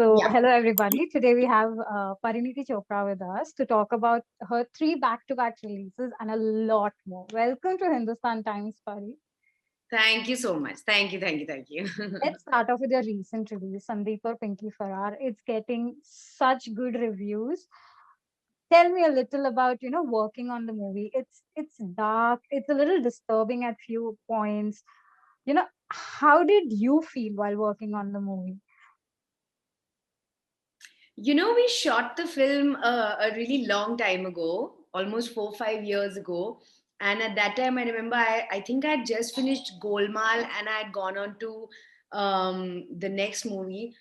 So, Yeah. hello everybody. Today we have Pariniti Chopra with us to talk about her three back-to-back releases and a lot more. Welcome to Hindustan Times, Pari. Thank you so much. Thank you. Thank you. Thank you. Let's start off with your recent release, Sandeep or Pinky Farrar. It's getting such good reviews. Tell me a little about working on the movie. It's dark. It's a little disturbing at few points. How did you feel while working on the movie? We shot the film a really long time ago, almost 4, 5 years ago. And at that time, I remember I think I had just finished Golmaal and I had gone on to the next movie.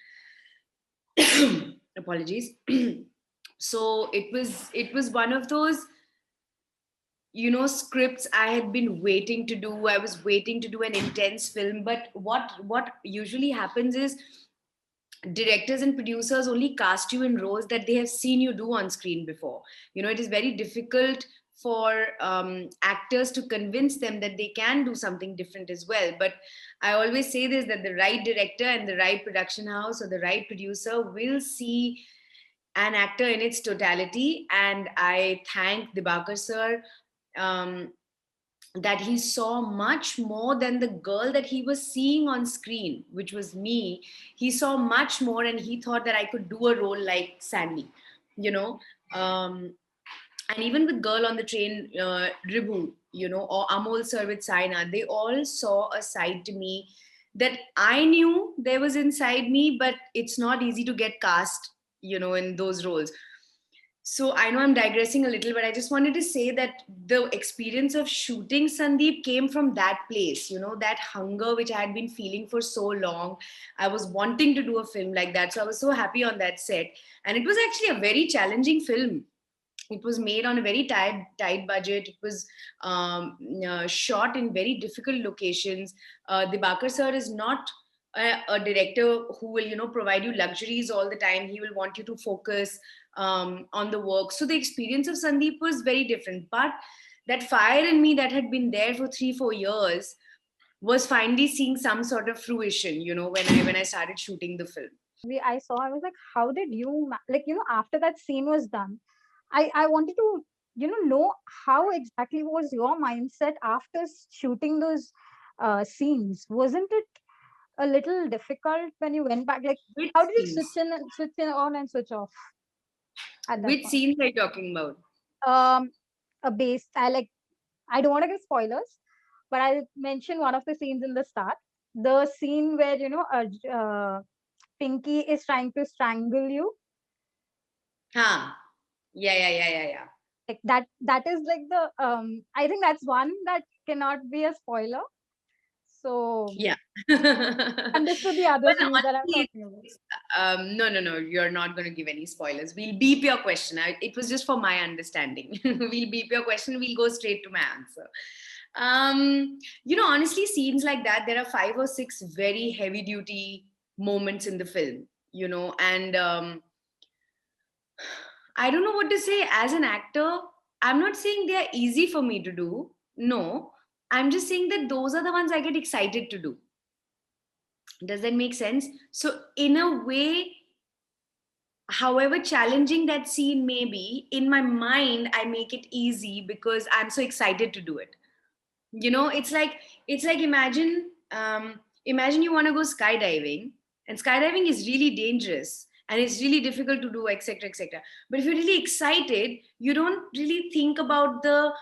Apologies. So it was one of those scripts I had been waiting to do. I was waiting to do an intense film, but what usually happens is directors and producers only cast you in roles that they have seen you do on screen before. It is very difficult for actors to convince them that they can do something different as well. But I always say this, that the right director and the right production house or the right producer will see an actor in its totality. And I thank Dibakar sir, um, that he saw much more than the girl that he was seeing on screen, which was me. He saw much more, and he thought that I could do a role like Sandy, you know. Um, and even with Girl on the Train, Ribhu, or Amol sir with Saina, they all saw a side to me that I knew there was inside me, but it's not easy to get cast, in those roles. So I know I'm digressing a little, but I just wanted to say that the experience of shooting Sandeep came from that place, that hunger which I had been feeling for so long. I was wanting to do a film like that. So I was so happy on that set. And it was actually a very challenging film. It was made on a very tight budget. It was shot in very difficult locations. Dibakar sir is not a director who will provide you luxuries all the time. He will want you to focus on the work. So the experience of Sandeep was very different. But that fire in me that had been there for 3, 4 years was finally seeing some sort of fruition. When I started shooting the film. I saw, I was like, how did you after that scene was done? I wanted to know how exactly was your mindset after shooting those scenes. Wasn't it a little difficult when you went back? Like, Which how did you scenes? switch in on and switch off at that Which point? scenes are you talking about? Um, a base. I don't want to give spoilers, but I'll mention one of the scenes in the start. The scene where Pinky is trying to strangle you. Huh. Yeah, yeah, yeah, yeah, yeah. Like that is like the I think that's one that cannot be a spoiler. So Yeah. understood the other Well, scenes that I'm honestly, talking about. no, no, no. You're not going to give any spoilers. We'll beep your question. It was just for my understanding. We'll beep your question. We'll go straight to my answer. Honestly, scenes like that, there are 5 or 6 very heavy duty moments in the film, and I don't know what to say. As an actor, I'm not saying they are easy for me to do. No, I'm just saying that those are the ones I get excited to do. Does that make sense? So, in a way, however challenging that scene may be, in my mind, I make it easy because I'm so excited to do it. It's like imagine you want to go skydiving, and skydiving is really dangerous and it's really difficult to do, etc., etc. But if you're really excited, you don't really think about the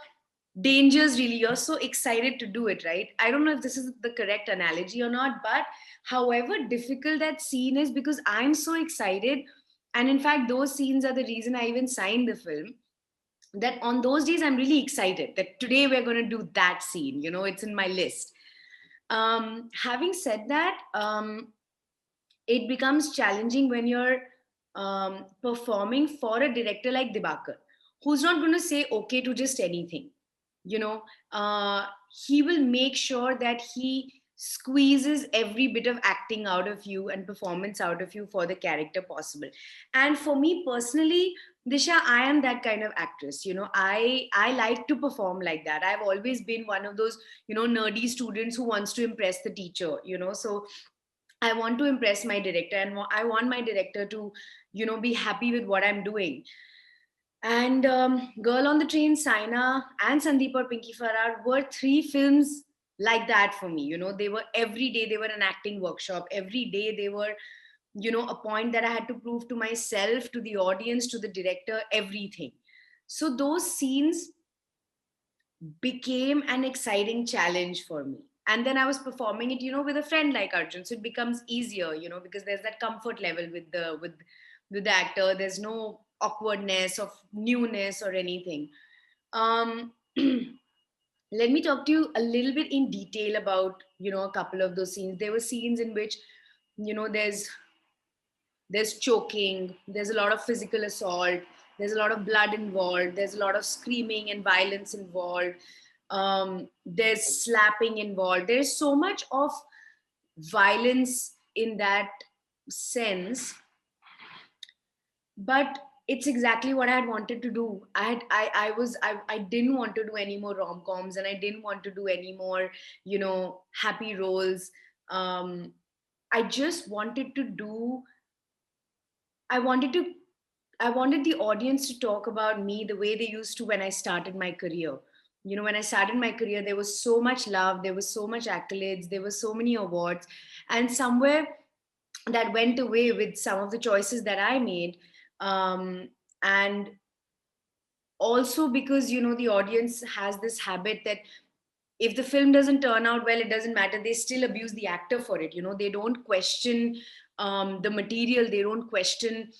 dangers. Really, you're so excited to do it, right? I don't know if this is the correct analogy or not, but however difficult that scene is, because I'm so excited. And in fact, those scenes are the reason I even signed the film. That on those days I'm really excited that today we're going to do that scene. It's in my list. Having said that, it becomes challenging when you're performing for a director like Dibakar, who's not going to say okay to just anything. You know, uh, he will make sure that he squeezes every bit of acting out of you and performance out of you for the character possible. And for me personally, Disha, I am that kind of actress. I like to perform like that. I've always been one of those nerdy students who wants to impress the teacher. So I want to impress my director, and I want my director to, be happy with what I'm doing. And Girl on the Train, Saina, and Sandeep or Pinky Farrar were three films like that for me. They were every day, they were an acting workshop. Every day they were, a point that I had to prove to myself, to the audience, to the director, everything. So those scenes became an exciting challenge for me. And then I was performing it, with a friend like Arjun. So it becomes easier, because there's that comfort level with the actor. There's no awkwardness of newness or anything. Um, Let me talk to you a little bit in detail about, a couple of those scenes. There were scenes in which, there's choking, there's a lot of physical assault, there's a lot of blood involved, there's a lot of screaming and violence involved, there's slapping involved. There's so much of violence in that sense, but it's exactly what I had wanted to do. I didn't want to do any more rom-coms, and I didn't want to do any more, happy roles. I just wanted to do I wanted to I wanted the audience to talk about me the way they used to when I started my career. When I started my career, there was so much love, there was so much accolades, there were so many awards, and somewhere that went away with some of the choices that I made. And also because, the audience has this habit that if the film doesn't turn out well, it doesn't matter. They still abuse the actor for it. They don't question the material, they don't question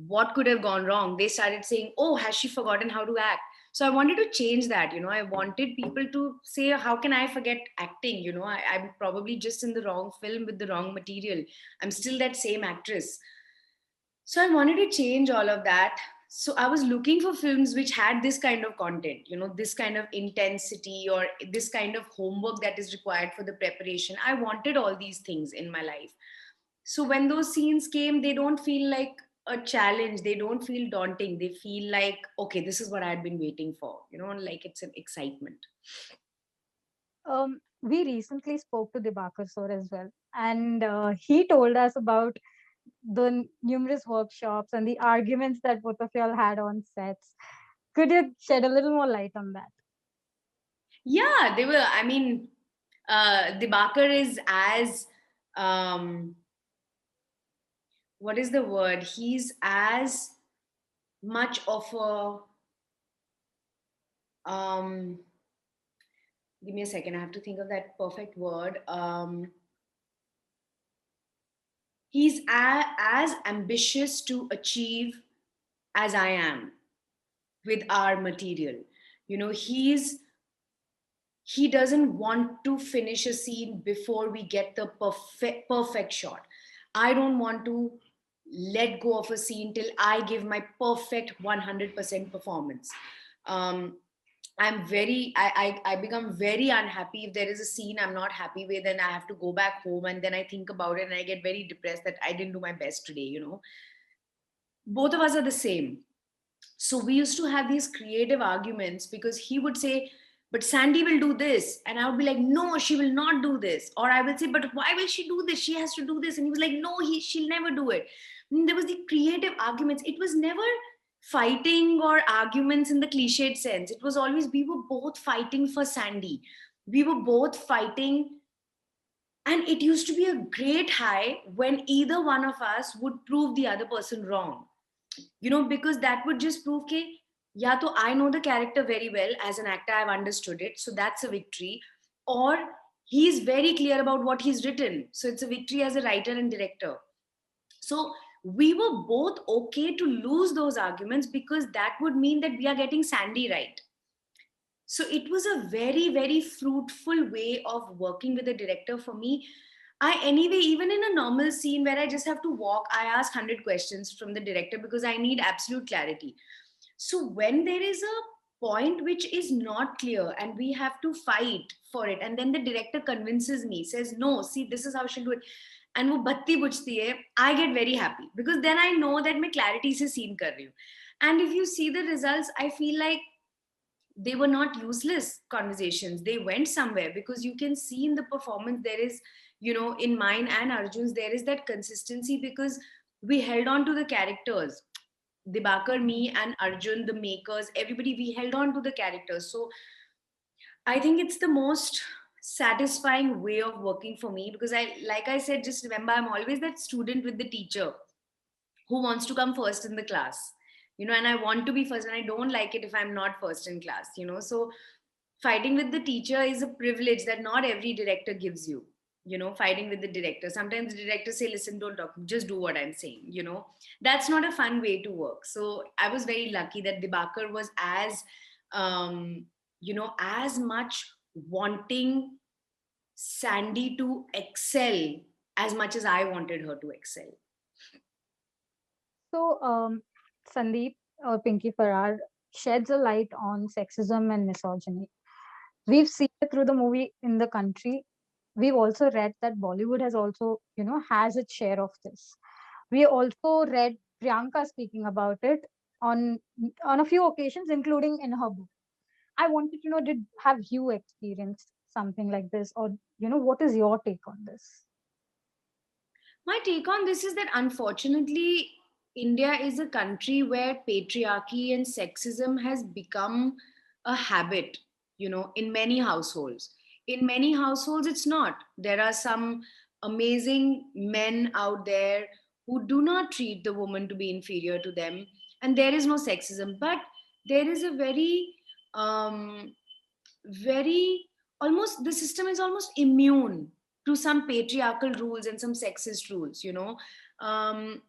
what could have gone wrong. They started saying, oh, has she forgotten how to act? So I wanted to change that. I wanted people to say, how can I forget acting? I'm probably just in the wrong film with the wrong material. I'm still that same actress. So I wanted to change all of that. So I was looking for films which had this kind of content, this kind of intensity, or this kind of homework that is required for the preparation. I wanted all these things in my life. So when those scenes came, they don't feel like a challenge, they don't feel daunting, they feel like, okay, this is what I had been waiting for, like it's an excitement. We recently spoke to Dibakar Sor as well, and he told us about the numerous workshops and the arguments that both of y'all had on sets. Could you shed a little more light on that? Yeah, they were, I mean, Dibakar is as um what is the word, he's as much of a um give me a second, I have to think of that perfect word. He's as ambitious to achieve as I am with our material. He doesn't want to finish a scene before we get the perfect shot. I don't want to let go of a scene till I give my perfect 100% performance. um, I become very unhappy if there is a scene I'm not happy with, and I have to go back home and then I think about it and I get very depressed that I didn't do my best today. Both of us are the same. So we used to have these creative arguments because he would say, but Sandy will do this, and I would be like, no, she will not do this. Or I will say, but why will she do this? She has to do this. And he was like, no, she'll never do it. And there was the creative arguments. It was never fighting or arguments in the cliched sense. It was always, we were both fighting for Sandy. We were both fighting, and it used to be a great high when either one of us would prove the other person wrong. Because that would just prove ke, yeah, so I know the character very well as an actor, I've understood it, so that's a victory. Or he's very clear about what he's written, so it's a victory as a writer and director. So we were both okay to lose those arguments because that would mean that we are getting Sandy right. So it was a very, very fruitful way of working with a director for me. I, anyway, even in a normal scene where I just have to walk, I ask 100 questions from the director because I need absolute clarity. So when there is a point which is not clear and we have to fight for it, and then the director convinces me, says, no, see, this is how she'll do it. And वो बत्ती बुझती है, I get very happy because then I know that मैं clarity से scene कर रही हूँ. And if you see the results, I feel like they were not useless conversations. They went somewhere because you can see in the performance there is In mine and Arjun's, there is that consistency because we held on to the characters. Dibakar, me, and Arjun, the makers, everybody, we held on to the characters. So I think it's the most satisfying way of working for me because like I said, just remember, I'm always that student with the teacher who wants to come first in the class, and I want to be first, and I don't like it if I'm not first in class, So fighting with the teacher is a privilege that not every director gives you. Fighting with the director. Sometimes the director say, listen, don't talk, just do what I'm saying, That's not a fun way to work. So I was very lucky that Dibakar was um, as much wanting Sandy to excel as much as I wanted her to excel. So, Sandeep or Pinky Farrar sheds a light on sexism and misogyny. We've seen it through the movie in the country. We've also read that Bollywood has also, has its share of this. We also read Priyanka speaking about it on on a few occasions, including in her book. I wanted to know, did have you experienced something like this, or what is your take on this? My take on this is that unfortunately, India is a country where patriarchy and sexism has become a habit, in many households. In many households, it's not. There are some amazing men out there who do not treat the woman to be inferior to them, and there is no sexism. But there is a very almost the system is almost immune to some patriarchal rules and some sexist rules. um,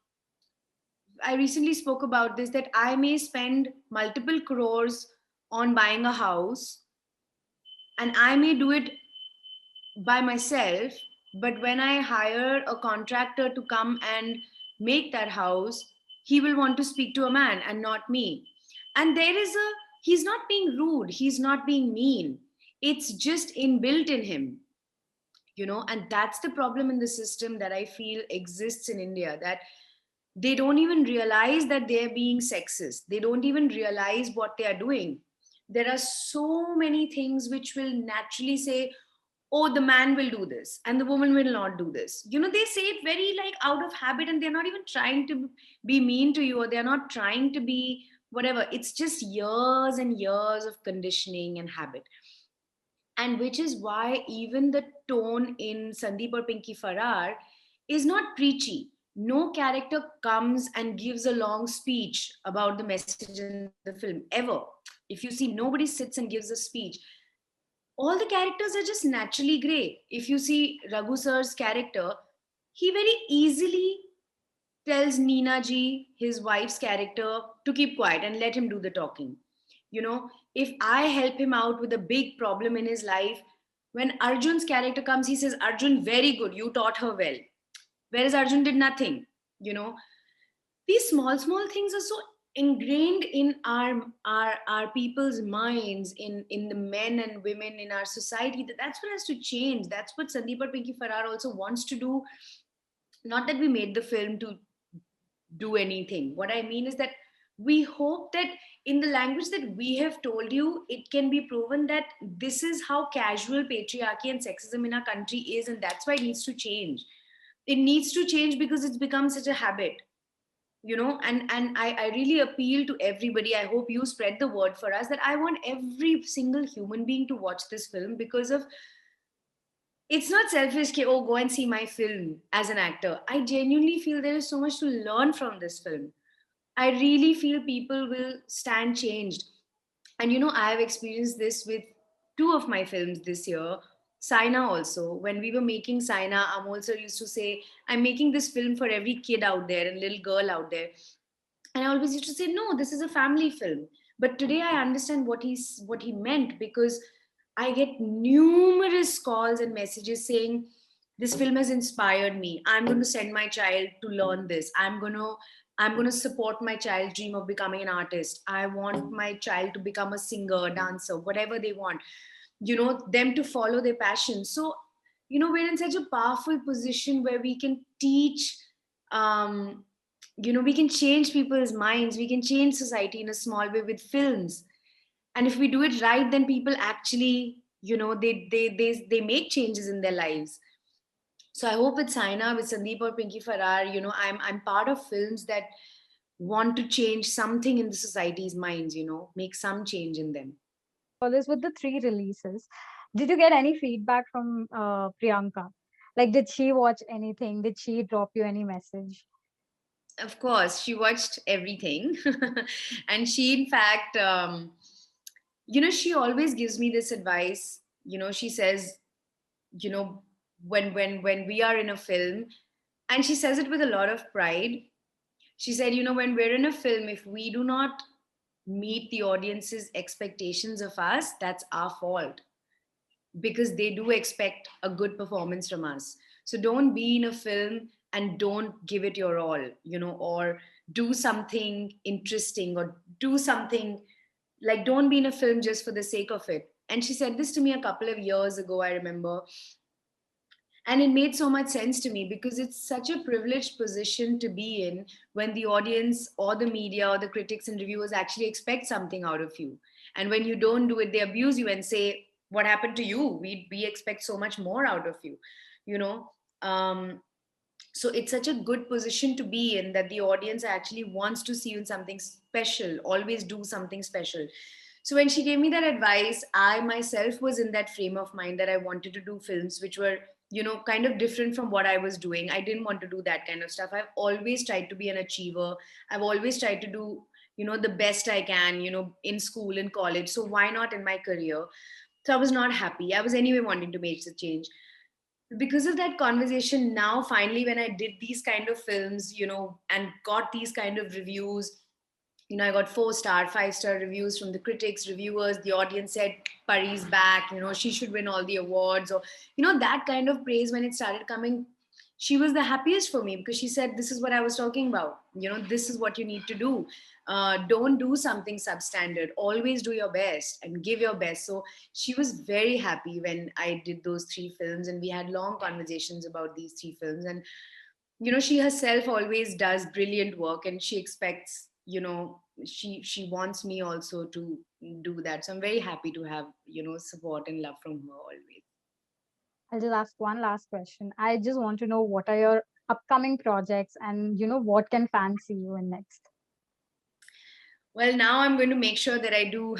I recently spoke about this, that I may spend multiple crores on buying a house, and I may do it by myself, but when I hire a contractor to come and make that house, he will want to speak to a man and not me. And he's not being rude, he's not being mean, it's just inbuilt in him. And that's the problem in the system that I feel exists in India, that they don't even realize that they're being sexist, they don't even realize what they are doing. There are so many things which will naturally say, oh, the man will do this and the woman will not do this. They say it very like out of habit, and they're not even trying to be mean to you, or they're not trying to be whatever. It's just years and years of conditioning and habit. And which is why even the tone in Sandeep or Pinky Farrar is not preachy. No character comes and gives a long speech about the message in the film, ever. If you see, nobody sits and gives a speech. All the characters are just naturally grey. If you see Raghu sir's character, he very easily tells Nina ji, his wife's character, to keep quiet and let him do the talking. If I help him out with a big problem in his life, when Arjun's character comes, he says, Arjun, very good, you taught her well. Whereas Arjun did nothing. You know, these small things are so ingrained in our people's minds, in the men and women in our society, that's what has to change. That's what Sandeep or Pinky Farrar also wants to do. Not that we made the film to do anything. What I mean is that we hope that in the language that we have told you, it can be proven that this is how casual patriarchy and sexism in our country is, and that's why it needs to change. It needs to change because it's become such a habit. And I really appeal to everybody. I hope you spread the word for us, that I want every single human being to watch this film, because of, it's not selfish ki, oh, go and see my film as an actor. I genuinely feel there is so much to learn from this film. I really feel people will stand changed. And I have experienced this with two of my films this year. Saina also. When we were making Saina, Amol sir used to say, I'm making this film for every kid out there and little girl out there. And I always used to say, no, this is a family film. But today I understand what he meant, because I get numerous calls and messages saying, this film has inspired me. I'm going to send my child to learn this. I'm going to support my child's dream of becoming an artist. I want my child to become a singer, a dancer, whatever they want. Them to follow their passion. So, we're in such a powerful position where we can teach, um, we can change people's minds. We can change society in a small way with films. And if we do it right, then people actually, they make changes in their lives. So I hope with Saina, with Sandeep or Pinky Farrar, I'm part of films that want to change something in the society's minds, make some change in them. For this, with the three releases, did you get any feedback from Priyanka? Like, did she watch anything? Did she drop you any message? Of course, she watched everything. And she, in fact, she always gives me this advice. She says, you know, when we are in a film, and she says it with a lot of pride. She said, when we're in a film, if we do not meet the audience's expectations of us, that's our fault, because they do expect a good performance from us. So don't be in a film and don't give it your all, or do something interesting, or do something like, don't be in a film just for the sake of it. And she said this to me a couple of years ago, I remember. And it made so much sense to me, because it's such a privileged position to be in when the audience or the media or the critics and reviewers actually expect something out of you. And when you don't do it, they abuse you and say, what happened to you? We expect so much more out of you, you know? Um, so it's such a good position to be in, that the audience actually wants to see you in something special, always do something special. So when she gave me that advice, I myself was in that frame of mind that I wanted to do films which were, kind of different from what I was doing. I didn't want to do that kind of stuff. I've always tried to be an achiever. I've always tried to do, the best I can, in school, in college. So why not in my career? So I was not happy. I was anyway wanting to make the change. Because of that conversation, now finally, when I did these kind of films, and got these kind of reviews, I got 4-star, 5-star reviews from the critics, reviewers. The audience said Pari's back, she should win all the awards, or that kind of praise. When it started coming, she was the happiest for me, because she said, this is what I was talking about, this is what you need to do. Don't do something substandard, always do your best and give your best. So she was very happy when I did those 3 films, and we had long conversations about these 3 films. And she herself always does brilliant work, and she expects, she wants me also to do that. So I'm very happy to have, support and love from her always. I'll just ask one last question. I just want to know, what are your upcoming projects, and what can fans see you in next? Well, now I'm going to make sure that I do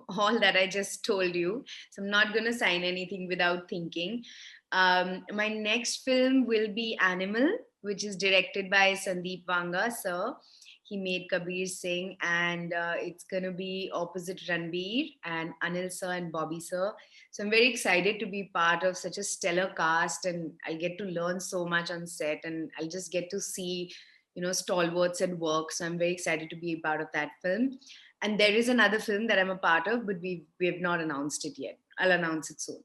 all that I just told you. So I'm not going to sign anything without thinking. My next film will be Animal, which is directed by Sandeep Vanga, sir. He made Kabir Singh, and it's going to be opposite Ranbir and Anil sir and Bobby sir. So I'm very excited to be part of such a stellar cast, and I'll get to learn so much on set, and I'll just get to see, stalwarts at work. So I'm very excited to be a part of that film. And there is another film that I'm a part of, but we have not announced it yet. I'll announce it soon.